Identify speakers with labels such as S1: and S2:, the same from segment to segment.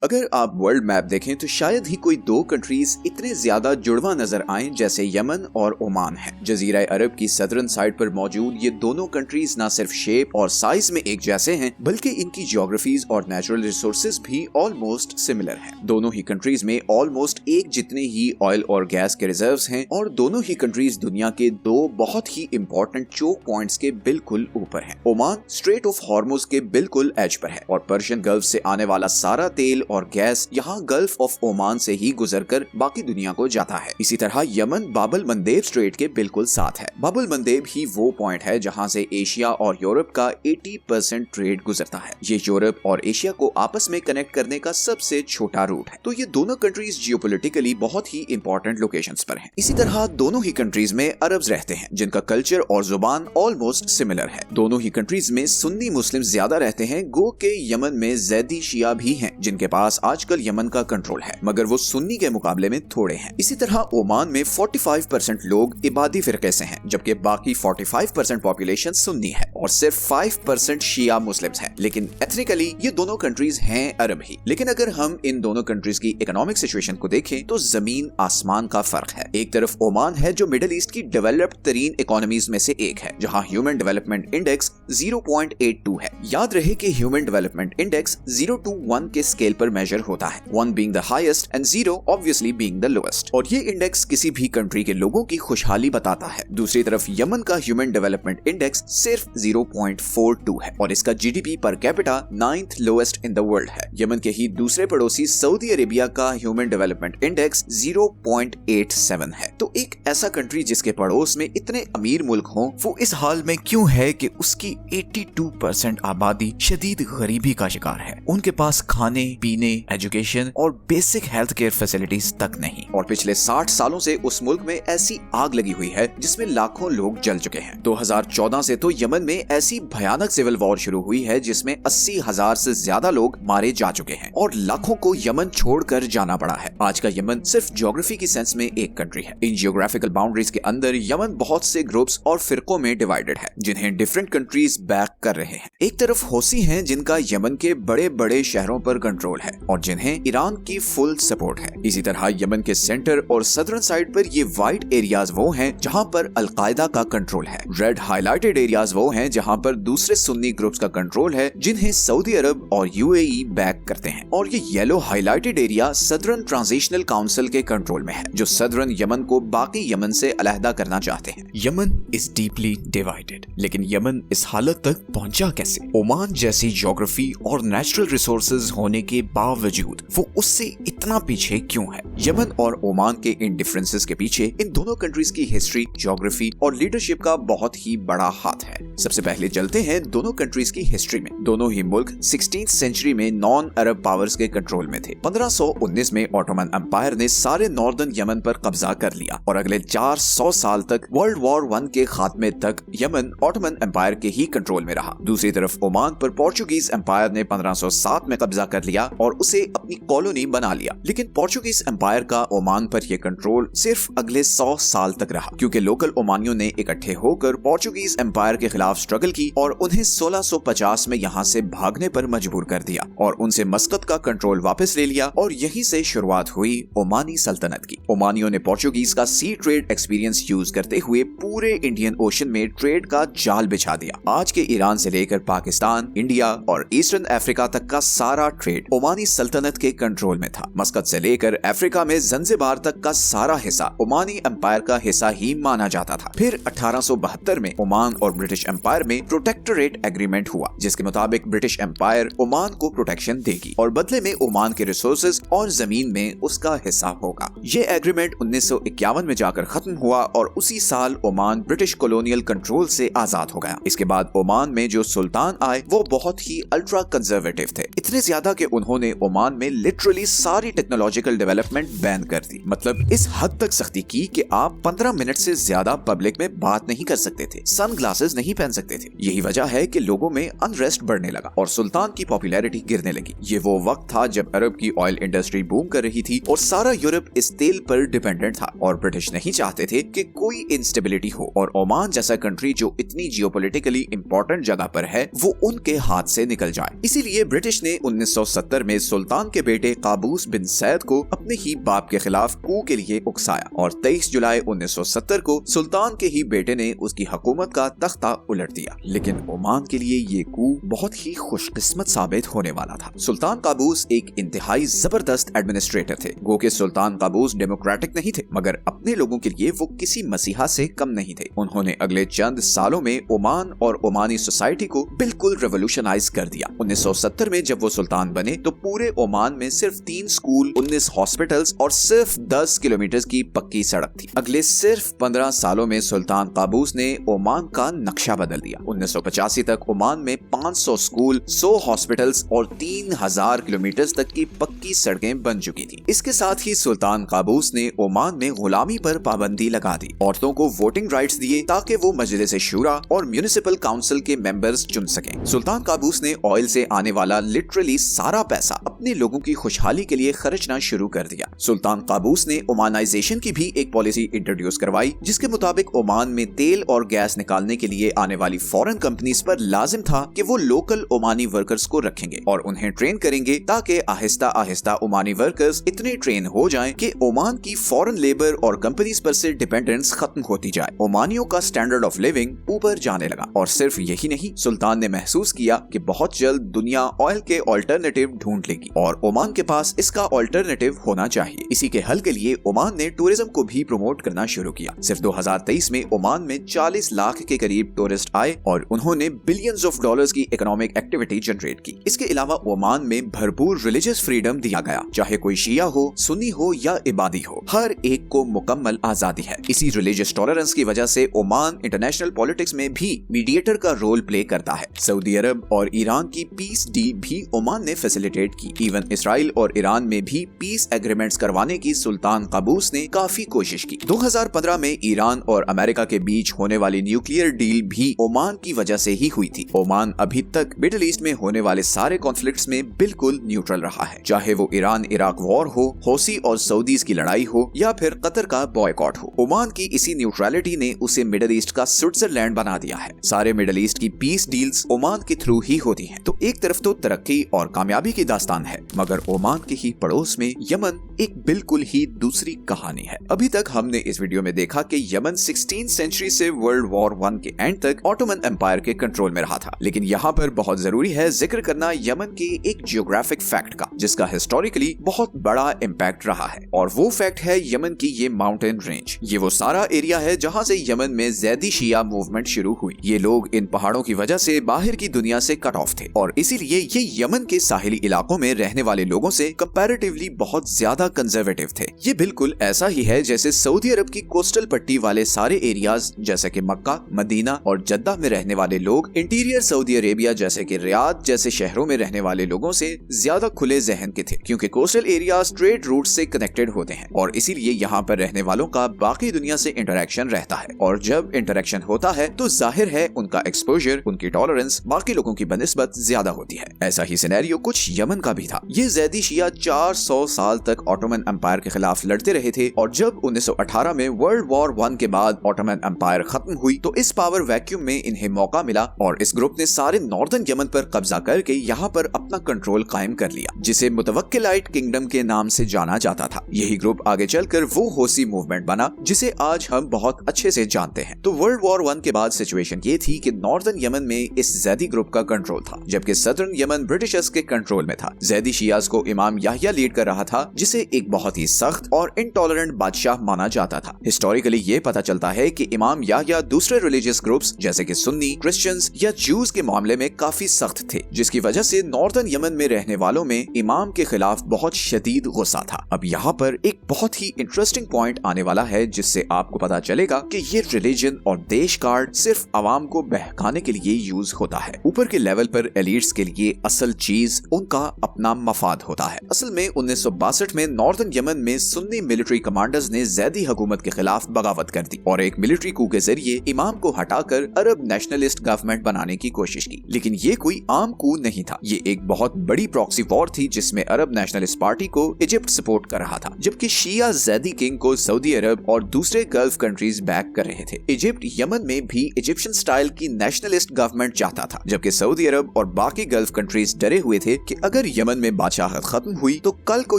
S1: अगर आप world map देखें तो शायद ही कोई दो कंट्रीज इतने ज्यादा जुड़वा नजर आएं जैसे यमन और ओमान है। जजीरा अरब की सदर्न साइड पर मौजूद ये दोनों कंट्रीज न सिर्फ शेप और साइज में एक जैसे हैं बल्कि इनकी जियोग्राफीज और नेचुरल रिसोर्सेज भी ऑलमोस्ट सिमिलर हैं। दोनों ही कंट्रीज में ऑलमोस्ट एक जितने ही ऑयल और गैस के रिजर्व्स हैं और दोनों ही कंट्रीज दुनिया के दो बहुत ही इंपॉर्टेंट चोक पॉइंट्स के बिल्कुल ऊपर हैं। ओमान स्ट्रेट ऑफ हॉर्मुज के बिल्कुल एज पर है और पर्शियन गल्फ से आने वाला सारा तेल और गैस यहाँ गल्फ ऑफ ओमान से ही गुजरकर बाकी दुनिया को जाता है। इसी तरह यमन बाबल मंदेब स्ट्रेट के बिल्कुल साथ है। बाबल मंदेब ही वो पॉइंट है जहाँ से एशिया और यूरोप का 80% ट्रेड गुजरता है। ये यूरोप और एशिया को आपस में कनेक्ट करने का सबसे छोटा रूट है। तो ये दोनों कंट्रीज जियोपॉलिटिकली बहुत ही इंपॉर्टेंट लोकेशंस पर हैं। इसी तरह दोनों ही कंट्रीज में अरब्स रहते हैं जिनका कल्चर और जुबान ऑलमोस्ट सिमिलर है। दोनों ही कंट्रीज में सुन्नी मुस्लिम ज्यादा रहते हैं, गो के यमन में जैदी शिया भी हैं जिनके पास आजकल यमन का कंट्रोल है, मगर वो सुन्नी के मुकाबले में थोड़े हैं। इसी तरह ओमान में 45% लोग इबादी फिरके से हैं, जबकि बाकी 45% पॉपुलेशन सुन्नी है और सिर्फ 5% शिया मुस्लिम्स हैं। लेकिन एथनिकली ये दोनों कंट्रीज हैं अरब ही। लेकिन अगर हम इन दोनों कंट्रीज की इकोनॉमिक सिचुएशन को देखें तो जमीन आसमान का फर्क है। एक तरफ ओमान है जो मिडिल ईस्ट की डेवलप्ड तरीन इकोनॉमीज में से एक है, जहां ह्यूमन डेवलपमेंट इंडेक्स 0.82 है। याद रहे कि ह्यूमन डेवलपमेंट इंडेक्स 0 to 1 के स्केल पर मेजर होता है, 1 being the highest and 0 obviously being the lowest। और ये इंडेक्स किसी भी कंट्री के लोगों की खुशहाली बताता है। दूसरी तरफ यमन का ह्यूमन डेवलपमेंट इंडेक्स सिर्फ 0.42 है और इसका GDP per capita 9th lowest in the world है। यमन के ही दूसरे पड़ोसी सऊदी अरेबिया का ह्यूमन डेवलपमेंट इंडेक्स 0.87 है। तो एक ऐसा कंट्री जिसके पड़ोस में इतने अमीर मुल्क हों, वो इस हाल में क्यों है कि उसकी 82% आबादी शदीद गरीबी का शिकार है। उनके पास खाने पीने, एजुकेशन और बेसिक हेल्थ केयर फैसिलिटीज तक नहीं। और पिछले 60 सालों से उस मुल्क में ऐसी आग लगी हुई है जिसमें लाखों लोग जल चुके हैं। 2014 से तो यमन में ऐसी भयानक सिविल वॉर शुरू हुई है जिसमें 80,000 से ज्यादा लोग मारे जा चुके हैं और लाखों को यमन छोड़कर जाना पड़ा है। आज का यमन सिर्फ ज्योग्राफी की सेंस में एक कंट्री है। इन जियोग्राफिकल बाउंड्रीज के अंदर यमन बहुत से ग्रुप्स और फिरकों में डिवाइडेड है जिन्हें डिफरेंट कंट्रीज बैक कर रहे हैं। एक तरफ हौसी हैं जिनका यमन के बड़े बड़े शहरों पर कंट्रोल है और जिन्हें ईरान की फुल सपोर्ट है। इसी तरह यमन के सेंटर और सदर्न साइड पर ये वाइट एरियाज वो हैं जहां पर अलकायदा का कंट्रोल है। रेड हाईलाइटेड एरियाज वो हैं जहां पर दूसरे सुन्नी ग्रुप्स का कंट्रोल है जिन्हें सऊदी अरब और यूएई बैक करते हैं। और ये yellow highlighted area southern transitional council के कंट्रोल में है जो सदर्न यमन को बाकी यमन से अलहदा करना चाहते हैं। यमन इज डीपली डिवाइडेड, लेकिन यमन इस हालत तक पहुंचा कैसे? ओमान जैसी ज्योग्राफी और नेचुरल रिसोर्सेज होने के बावजूद वो उससे इतना पीछे क्यों है? यमन और ओमान के इन डिफरेंसेस के पीछे इन दोनों कंट्रीज की हिस्ट्री, ज्योग्राफी और लीडरशिप का बहुत ही बड़ा हाथ है। सबसे पहले चलते हैं दोनों कंट्रीज की हिस्ट्री में। दोनों ही मुल्क 16th सेंचुरी में नॉन अरब पावर्स के कंट्रोल में थे। 1519 में ऑटोमन एम्पायर ने सारे नॉर्दर्न यमन पर कब्जा कर लिया और अगले 400 साल तक वर्ल्ड वॉर 1 के खात्मे तक यमन ऑटोमन एम्पायर के ही कंट्रोल में रहा। दूसरी तरफ ओमान पर पोर्चुगीज एम्पायर ने 1507 में कब्जा कर लिया और उसे अपनी कॉलोनी बना लिया। लेकिन पोर्चुगीज एम्पायर का ओमान पर यह कंट्रोल सिर्फ अगले 100 साल तक रहा क्योंकि लोकल ओमानियों ने इकट्ठे होकर पोर्चुगीज एम्पायर के खिलाफ स्ट्रगल की और उन्हें 1650 में यहाँ से भागने पर मजबूर कर दिया और उनसे मस्कत का कंट्रोल वापस ले लिया और यहीं से शुरुआत हुई ओमानी सल्तनत की। ओमानियों ने पोर्चुगीज का सी ट्रेड एक्सपीरियंस यूज करते हुए पूरे इंडियन ओशन में ट्रेड का जाल बिछा दिया। आज के ईरान से लेकर पाकिस्तान, इंडिया और ईस्टर्न अफ्रीका तक का सारा ट्रेड ओमानी सल्तनत के कंट्रोल में था। मस्कत से लेकर अफ्रीका में ज़ंज़िबार तक का सारा हिस्सा ओमानी एम्पायर का हिस्सा ही माना जाता था। फिर 1872 में ओमान और ब्रिटिश एम्पायर में प्रोटेक्टोरेट एग्रीमेंट हुआ जिसके मुताबिक ब्रिटिश एम्पायर ओमान को प्रोटेक्शन देगी और बदले में ओमान के रिसोर्सेज और जमीन में उसका हिस्सा होगा। ये एग्रीमेंट 1951 में जाकर खत्म हुआ और उसी साल ओमान ब्रिटिश कॉलोनियल कंट्रोल से आजाद हो गया। इसके बाद ओमान में जो सुल्तान आए वो बहुत ही अल्ट्रा कंजर्वेटिव थे, इतने ज्यादा कि उन्होंने ओमान में लिटरली सारी टेक्नोलॉजिकल डेवलपमेंट बैन कर दी। मतलब इस हद तक सख्ती की कि आप 15 मिनट से ज्यादा पब्लिक में बात नहीं कर सकते थे, सन ग्लासेस नहीं पहन सकते थे। यही वजह है कि लोगों में अनरेस्ट बढ़ने लगा और सुल्तान की पॉपुलैरिटी गिरने लगी। ये वो वक्त था जब अरब की ऑयल इंडस्ट्री बूम कर रही थी और सारा यूरोप इस तेल पर डिपेंडेंट था और ब्रिटिश नहीं चाहते थे कि कोई इंस्टेबिलिटी हो और ओमान जैसा कंट्री जो इतनी जियोपॉलिटिकली इंपॉर्टेंट जगह पर है वो उनके हाथ से निकल जाए। इसीलिए ब्रिटिश ने 1970 में सुल्तान के बेटे काबूस बिन सैद को अपने ही बाप के खिलाफ कू के लिए उकसाया और 23 जुलाई 1970 को सुल्तान के ही बेटे ने उसकी हुकूमत का तख्ता उलट दिया। लेकिन ओमान के लिए ये कू बहुत ही खुशकिस्मत साबित होने वाला था। सुल्तान काबूस एक इंतहाई जबरदस्त एडमिनिस्ट्रेटर थे। गो के सुल्तान काबूस डेमोक्रेटिक नहीं थे, मगर अपने लोगों के लिए वो किसी मसीहा से कम नहीं थे। उन्होंने अगले चंद सालों में ओमान और ओमानी सोसाइटी को बिल्कुल रेवोल्यूशनाइज कर दिया। 1970 में जब वो सुल्तान बने तो पूरे ओमान में सिर्फ 3 स्कूल, 19 हॉस्पिटल्स और सिर्फ 10 किलोमीटर की पक्की सड़क थी। अगले सिर्फ 15 सालों में सुल्तान काबूस ने ओमान का नक्शा बदल दिया। 1985 तक ओमान में 500 स्कूल, 100 हॉस्पिटल्स और 3000 किलोमीटर तक की पक्की सड़कें बन चुकी थी। इसके साथ ही सुल्तान काबूस ने ओमान में गुलामी पर पाबंदी लगा दी। औरतों को वोटिंग राइट्स दिए ताकि वो मजलिस शूरा और म्युनिसिपल काउंसिल के मेंबर्स चुन सकें। सुल्तान काबूस ने ऑयल से आने वाला लिटरली सारा पैसा अपने लोगों की खुशहाली के लिए खर्चना शुरू कर दिया। सुल्तान काबूस ने ओमानाइजेशन की भी एक पॉलिसी इंट्रोड्यूस करवाई, जिसके मुताबिक ओमान में तेल और गैस निकालने के लिए आने वाली फॉरेन कंपनीज पर लाजिम था कि वो लोकल ओमानी वर्कर्स को रखेंगे और उन्हें ट्रेन करेंगे ताकि आहिस्ता आहिस्ता ओमानी वर्कर्स इतने ट्रेन हो जाएं कि ओमान की फॉरेन लेबर और कंपनीज पर से डिपेंडेंस खत्म होती जाए। ओमानियों का स्टैंडर्ड ऑफ लिविंग ऊपर जाने लगा। और सिर्फ यही नहीं, सुल्तान ने महसूस किया कि बहुत जल्द दुनिया ऑयल के ऑल्टरनेटिव ढूंढ लेगी और ओमान के पास इसका ऑल्टरनेटिव होना चाहिए। इसी के हल के लिए ओमान ने टूरिज्म को भी प्रमोट करना शुरू किया। सिर्फ 2023 में ओमान में 40 लाख के करीब टूरिस्ट आए और उन्होंने बिलियंस ऑफ डॉलर्स की इकोनॉमिक एक्टिविटी जनरेट की। इसके अलावा ओमान में भरपूर रिलीजियस फ्रीडम दिया गया, चाहे कोई शिया हो, सुन्नी हो या इबादी हो, हर एक को मुकम्मल आजादी है। इसी रिलीजियस टॉलरेंस की वजह से ओमान इंटरनेशनल पॉलिटिक्स में भी मीडिएटर का रोल प्ले करता है। सऊदी अरब और ईरान की पीस डील भी ओमान ने फैसिलिटेट की। इवन इसराइल और ईरान में भी पीस एग्रीमेंट्स करवाने की सुल्तान काबूस ने काफी कोशिश की। 2015 में ईरान और अमेरिका के बीच होने वाली न्यूक्लियर डील भी ओमान की वजह से ही हुई थी। ओमान अभी तक मिडिल ईस्ट में होने वाले सारे कॉन्फ्लिक्ट्स में बिल्कुल न्यूट्रल रहा है, चाहे वो ईरान इराक वॉर हो, हौसी और सऊदीज की लड़ाई हो या फिर कतर का बॉयकॉट हो। ओमान की इसी न्यूट्रलिटी ने उसे मिडिल ईस्ट का स्विट्जरलैंड बना दिया है। सारे मिडिल ईस्ट की पीस डील्स ओमान के थ्रू ही होती हैं। तो एक तरफ तो तरक्की और कामयाबी की दास्तान है, मगर ओमान के ही पड़ोस में यमन एक बिल्कुल ही दूसरी कहानी है। अभी तक हमने इस वीडियो में देखा कि यमन 16वीं सेंचुरी से वर्ल्ड वॉर 1 के एंड तक ऑटोमन एम्पायर के कंट्रोल में रहा था। लेकिन यहाँ पर बहुत जरूरी है जिक्र करना यमन के एक जियोग्राफिक फैक्ट का, जिसका हिस्टोरिकली बहुत बड़ा इम्पैक्ट रहा है, और वो फैक्ट है यमन की ये माउंटेन रेंज। ये वो सारा एरिया है जहाँ से यमन में ज़ैदी शिया मूवमेंट शुरू हुई। ये लोग इन पहाड़ों की वजह से बाहर की दुनिया से कट ऑफ थे और इसीलिए ये यमन के साहिली इलाकों में रहने वाले लोगों से कंपैरेटिवली बहुत ज्यादा कंजर्वेटिव थे। ये बिल्कुल ऐसा ही है जैसे सऊदी अरब की कोस्टल पट्टी वाले सारे एरियाज जैसे कि मक्का, मदीना और जद्दा में रहने वाले लोग इंटीरियर सऊदी अरेबिया जैसे कि रियाद जैसे शहरों में रहने वाले लोगों से ज्यादा खुले जहन के थे, क्योंकि कोस्टल एरियाज ट्रेड रूट से कनेक्टेड होते हैं और इसीलिए यहाँ पर रहने वालों का बाकी दुनिया से इंटरेक्शन रहता है। और जब इंटरेक्शन होता है तो जाहिर है उनका एक्सपोजर, उनकी टॉलरेंस बाकी लोगों की बनिस्बत ज्यादा होती है। ऐसा ही सिनेरियो कुछ यमन का भी था। ये ज़ैदी शिया 400 साल तक ऑटोमन एम्पायर के खिलाफ लड़ते रहे थे और जब 1918 में वर्ल्ड वॉर 1 के बाद ऑटोमन एम्पायर खत्म हुई तो इस पावर वैक्यूम में इन्हें मौका मिला और इस ग्रुप ने सारे नॉर्दर्न यमन पर कब्जा करके यहाँ पर अपना कंट्रोल कायम कर लिया, जिसे मुतवक्किलाइट किंगडम के नाम से जाना जाता था। यही ग्रुप आगे चलकर वो होसी मूवमेंट बना जिसे आज हम बहुत अच्छे से जानते हैं। तो वर्ल्ड वॉर 1 के बाद सिचुएशन ये थी कि नॉर्दर्न यमन में इस ज़ैदी ग्रुप का कंट्रोल था, जबकि सदर्न यमन ब्रिटिशर्स के कंट्रोल में था। ज़ैदी शियाज को इमाम याहिया लीड कर रहा था, जिसे एक बहुत ही सख्त और इनटॉलरेंट बादशाह माना जाता था। हिस्टोरिकली ये पता चलता है कि इमाम याहिया दूसरे रिलीजियस ग्रुप्स जैसे कि सुन्नी, क्रिश्चियंस या ज्यूज के मामले में काफी सख्त थे, जिसकी वजह से नॉर्दर्न यमन में रहने वालों में इमाम के खिलाफ बहुत शदीद गुस्सा था। अब यहाँ पर एक बहुत ही इंटरेस्टिंग पॉइंट आने वाला है जिससे आपको पता चलेगा कि ये रिलीजन और देश कार्ड सिर्फ आवाम को बहकाने के लिए यूज होता है। ऊपर के लेवल पर एलिट्स के लिए असल चीज उनका अपना मफाद होता है। असल में 1962 में नॉर्दर्न यमन में सुन्नी मिलिट्री कमांडर्स ने ज़ैदी हुकूमत के खिलाफ बगावत कर दी और एक मिलिट्री कू के जरिए इमाम को हटाकर अरब नेशनलिस्ट गवर्नमेंट बनाने की कोशिश की। लेकिन ये कोई आम कू नहीं था, ये एक बहुत बड़ी प्रॉक्सी वॉर थी जिसमें अरब नेशनलिस्ट पार्टी को इजिप्ट सपोर्ट कर रहा था, जबकि शिया ज़ैदी किंग को सऊदी अरब और दूसरे गल्फ कंट्रीज बैक कर रहे थे। इजिप्ट यमन में भी इजिप्शियन स्टाइल की नेशनलिस्ट गवर्नमेंट चाहता था, जबकि सऊदी अरब और बाकी गल्फ कंट्रीज डरे हुए थे कि अगर अगर यमन में बादशाहत खत्म हुई तो कल को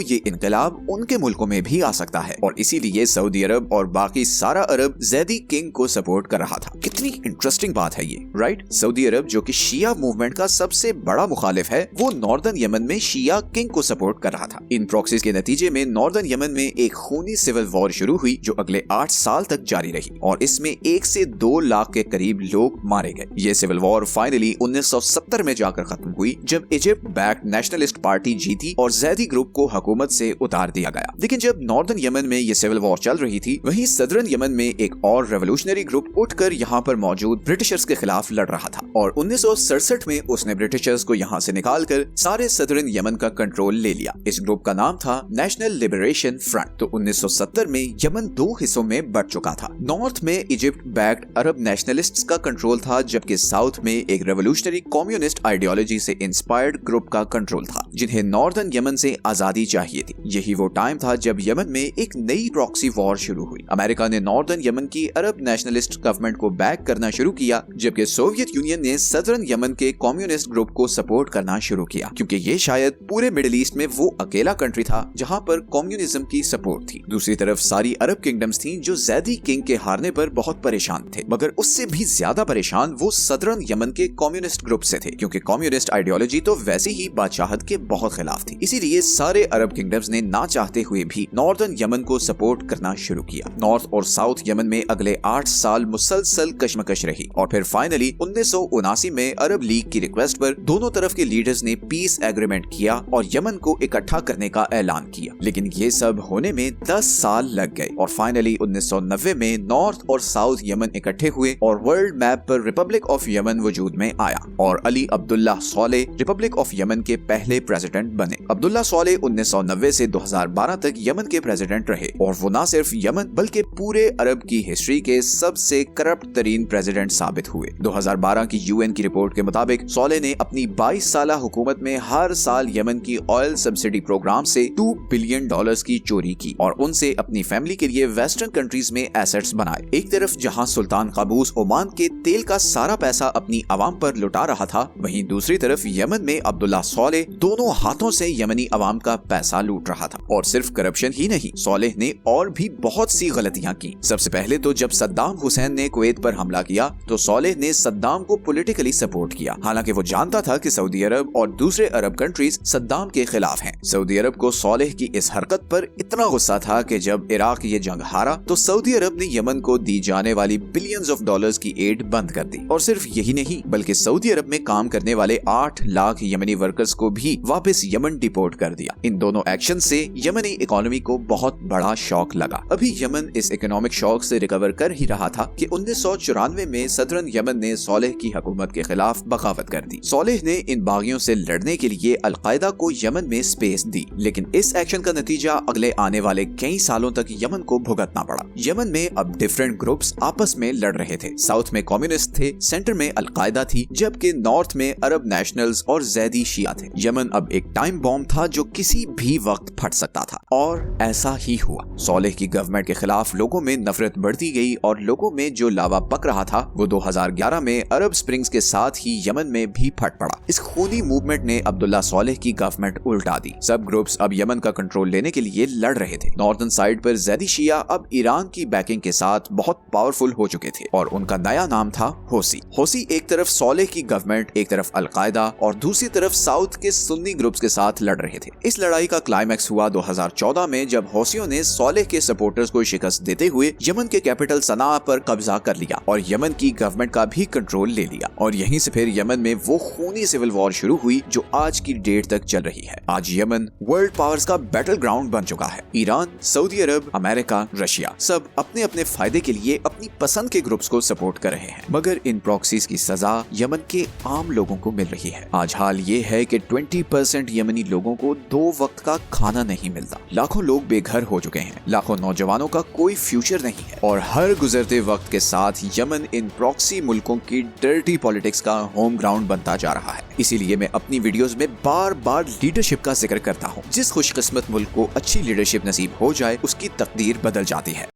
S1: ये इनकलाब उनके मुल्कों में भी आ सकता है, और इसीलिए सऊदी अरब और बाकी सारा अरब जैदी किंग को सपोर्ट कर रहा था। कितनी इंटरेस्टिंग बात है ये, राइट? सऊदी अरब जो कि शिया मूवमेंट का सबसे बड़ा मुखालिफ है, वो नॉर्दर्न यमन में शिया किंग को सपोर्ट कर रहा था। इन प्रॉक्सीज के नतीजे में नॉर्दर्न यमन में एक खूनी सिविल वॉर शुरू हुई जो अगले 8 साल तक जारी रही, और इसमें 1 से 2 लाख के करीब लोग मारे गए। ये सिविल वॉर फाइनली 1970 में जाकर खत्म हुई जब इजिप्ट बैक्ड नेशनलिस्ट पार्टी जीती और जैदी ग्रुप को हुकूमत से उतार दिया गया। लेकिन जब नॉर्दर्न यमन में ये सिविल वॉर चल रही थी, वहीं सदर्न यमन में एक और रेवोल्यूशनरी ग्रुप उठकर यहाँ पर मौजूद ब्रिटिशर्स के खिलाफ लड़ रहा था, और 1967 में उसने ब्रिटिशर्स को यहाँ से निकालकर सारे सदर्न यमन का कंट्रोल ले लिया। इस ग्रुप का नाम था नेशनल लिबरेशन फ्रंट। तो 1970 में यमन 2 हिस्सों में बंट चुका था। नॉर्थ में इजिप्ट बैक्ड अरब नेशनलिस्ट्स का कंट्रोल था, जबकि साउथ में एक रेवोल्यूशनरी कम्युनिस्ट आइडियोलॉजी से इंस्पायर्ड ग्रुप का कंट्रोल था, जिन्हें नॉर्दर्न यमन से आजादी चाहिए थी। यही वो टाइम था जब यमन में एक नई प्रॉक्सी वॉर शुरू हुई। अमेरिका ने नॉर्दर्न यमन की अरब नेशनलिस्ट गवर्नमेंट को बैक करना शुरू किया, जबकि सोवियत यूनियन ने सदर्न यमन के कम्युनिस्ट ग्रुप को सपोर्ट करना शुरू किया, क्योंकि ये शायद पूरे मिडिल ईस्ट में वो अकेला कंट्री था जहां पर कम्युनिज्म की सपोर्ट थी। दूसरी तरफ सारी अरब किंगडम्स थी जो जैदी किंग के हारने पर बहुत परेशान थे, मगर उससे भी ज्यादा परेशान वो सदर्न यमन के कम्युनिस्ट ग्रुप से थे, क्योंकि कम्युनिस्ट आइडियोलॉजी तो वैसे ही बादशाहत के बहुत खिलाफ थी। इसीलिए सारे अरब किंगडम्स ने ना चाहते हुए भी नॉर्दर्न यमन को सपोर्ट करना शुरू किया। नॉर्थ और साउथ यमन में अगले 8 साल मुसलसल कशमकश रही, और फिर फाइनली 1979 में अरब लीग की रिक्वेस्ट पर दोनों तरफ के लीडर्स ने पीस एग्रीमेंट किया और यमन को इकट्ठा करने का ऐलान किया। लेकिन ये सब होने में 10 साल लग गए, और फाइनली 1990 में नॉर्थ और साउथ यमन इकट्ठे हुए और वर्ल्ड मैप पर रिपब्लिक ऑफ यमन वजूद में आया, और Ali Abdullah Solih Republic of Yemen के पहले प्रेसिडेंट बने। अब्दुल्ला सोलेह 1990 से 2012 तक यमन के प्रेसिडेंट रहे, और वो न सिर्फ यमन बल्कि पूरे अरब की हिस्ट्री के सबसे करप्ट तरीन प्रेसिडेंट साबित हुए। 2012 की यूएन की रिपोर्ट के मुताबिक सोलेह ने अपनी 22 साला हुकूमत में हर साल यमन की ऑयल सब्सिडी प्रोग्राम से $2 बिलियन की चोरी की, और उनसे अपनी फैमिली के लिए वेस्टर्न कंट्रीज में एसेट्स बनाए। एक तरफ जहां सुल्तान काबूस ओमान के तेल का सारा पैसा अपनी आवाम पर लुटा रहा था, वहीं दूसरी तरफ यमन में अब्दुल्ला सोलेह दोनों हाथों से यमनी आवाम का पैसा लूट रहा था। और सिर्फ करप्शन ही नहीं, सोलेह ने और भी बहुत सी गलतियां की। सबसे पहले तो जब सद्दाम हुसैन ने कुवैत पर हमला किया तो सोलेह ने सद्दाम को पॉलिटिकली सपोर्ट किया, हालांकि वो जानता था कि सऊदी अरब और दूसरे अरब कंट्रीज सद्दाम के खिलाफ हैं। सऊदी अरब को सोलेह की इस हरकत पर इतना गुस्सा था कि जब इराक ये जंग हारा तो सऊदी अरब ने यमन को दी जाने वाली बिलियंस ऑफ डॉलर्स की एड बंद कर दी। और सिर्फ यही नहीं, बल्कि सऊदी अरब में काम करने वाले 8 लाख यमनी वर्कर्स को भी वापस यमन डिपोर्ट कर दिया। इन दोनों एक्शन से यमनी इकोनॉमी को बहुत बड़ा शॉक लगा। अभी यमन इस इकोनॉमिक शॉक से रिकवर कर ही रहा था कि 1994 में सदर्न यमन ने सोलेह की हुकूमत के खिलाफ बगावत कर दी। सोलेह ने इन बागियों से लड़ने के लिए अलकायदा को यमन में स्पेस दी, लेकिन इस एक्शन का नतीजा अगले आने वाले कई सालों तक यमन को भुगतना पड़ा। यमन में अब डिफरेंट ग्रुप्स आपस में लड़ रहे थे। साउथ में कम्युनिस्ट थे, सेंटर में अलकायदा थी, जबकि नॉर्थ में अरब नेशनल्स और जैदी शिया थे। यमन अब एक टाइम बॉम्ब था जो किसी भी वक्त फट सकता था, और ऐसा ही हुआ। सोलेह की गवर्नमेंट के खिलाफ लोगों में नफरत बढ़ती गई, और लोगों में जो लावा पक रहा था वो 2011 में अरब स्प्रिंग्स के साथ ही यमन में भी फट पड़ा। इस खूनी मूवमेंट ने अब्दुल्ला सोलेह की गवर्नमेंट उल्टा दी। सब ग्रुप्स अब यमन का कंट्रोल लेने के लिए लड़ रहे थे। नॉर्दर्न साइड पर जैदी शिया अब ईरान की बैकिंग के साथ बहुत पावरफुल हो चुके थे, और उनका नया नाम था होसी। होसी एक तरफ सोलेह की गवर्नमेंट, एक तरफ अलकायदा और दूसरी तरफ साउथ के सुन्नी ग्रुप्स के साथ लड़ रहे थे। इस लड़ाई का क्लाइमैक्स हुआ 2014 में जब होसियों ने सोलेह के सपोर्टर्स को शिकस्त देते हुए यमन के कैपिटल सना पर कब्जा कर लिया और यमन की गवर्नमेंट का भी कंट्रोल ले लिया। और यहीं से फिर यमन में वो खूनी सिविल वॉर शुरू हुई जो आज की डेट तक चल रही है। आज यमन वर्ल्ड पावर्स का बैटल ग्राउंड बन चुका है। ईरान, सऊदी अरब, अमेरिका, रशिया सब अपने अपने फायदे के लिए अपनी पसंद के ग्रुप्स को सपोर्ट कर रहे हैं, मगर इन प्रॉक्सीज की सजा यमन के आम लोगों को मिल रही है। आज हाल ये है कि 20% यमनी लोगों को 2 वक्त का खाना नहीं मिलता। लाखों लोग बेघर हो चुके हैं, लाखों नौजवानों का कोई फ्यूचर नहीं है, और हर गुजरते वक्त के साथ यमन इन प्रॉक्सी मुल्कों की डर्टी पॉलिटिक्स का होम ग्राउंड बनता जा रहा है। इसीलिए मैं अपनी वीडियोस में बार बार लीडरशिप का जिक्र करता हूँ। जिस खुशकिस्मत मुल्क को अच्छी लीडरशिप नसीब हो जाए उसकी तकदीर बदल जाती है।